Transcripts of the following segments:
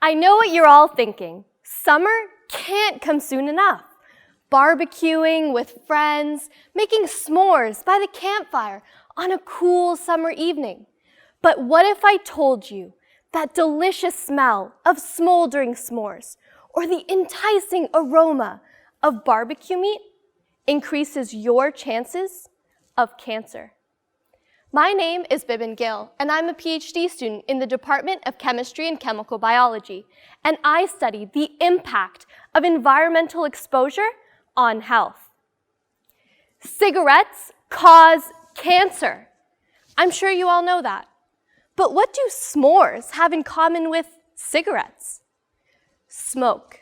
I know what you're all thinking. Summer can't come soon enough. Barbecuing with friends, making s'mores by the campfire on a cool summer evening. But what if I told you that delicious smell of smoldering s'mores or the enticing aroma of barbecue meat increases your chances of cancer? My name is Bibin Gill, and I'm a PhD student in the Department of Chemistry and Chemical Biology, and I study the impact of environmental exposure on health. Cigarettes cause cancer. I'm sure you all know that. But what do s'mores have in common with cigarettes? Smoke.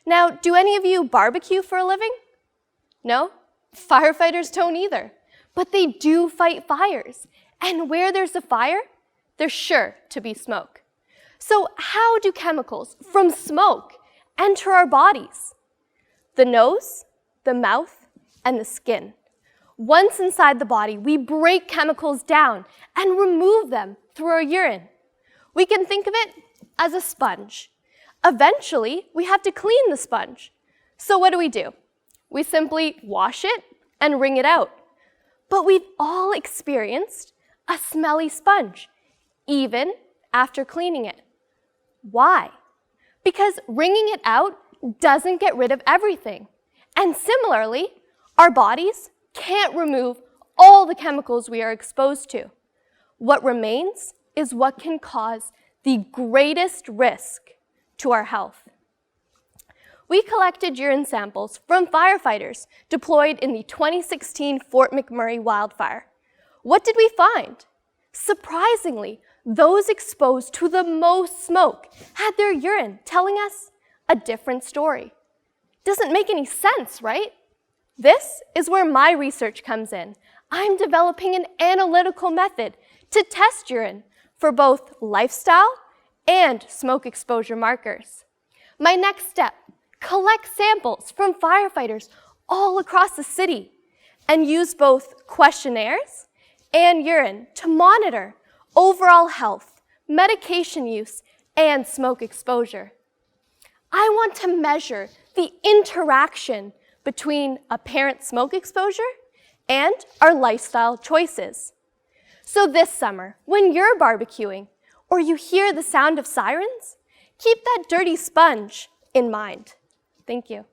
Now, do any of you barbecue for a living? No? Firefighters don't either. But they do fight fires. And where there's a fire, there's sure to be smoke. So how do chemicals from smoke enter our bodies? The nose, the mouth, and the skin. Once inside the body, we break chemicals down and remove them through our urine. We can think of it as a sponge. Eventually, we have to clean the sponge. So what do? We simply wash it and wring it out. But we've all experienced a smelly sponge, even after cleaning it. Why? Because wringing it out doesn't get rid of everything. And similarly, our bodies can't remove all the chemicals we are exposed to. What remains is what can cause the greatest risk to our health. We collected urine samples from firefighters deployed in the 2016 Fort McMurray wildfire. What did we find? Surprisingly, those exposed to the most smoke had their urine telling us a different story. Doesn't make any sense, right? This is where my research comes in. I'm developing an analytical method to test urine for both lifestyle and smoke exposure markers. My next step: collect samples from firefighters all across the city and use both questionnaires and urine to monitor overall health, medication use, and smoke exposure. I want to measure the interaction between apparent smoke exposure and our lifestyle choices. So this summer, when you're barbecuing or you hear the sound of sirens, keep that dirty sponge in mind. Thank you.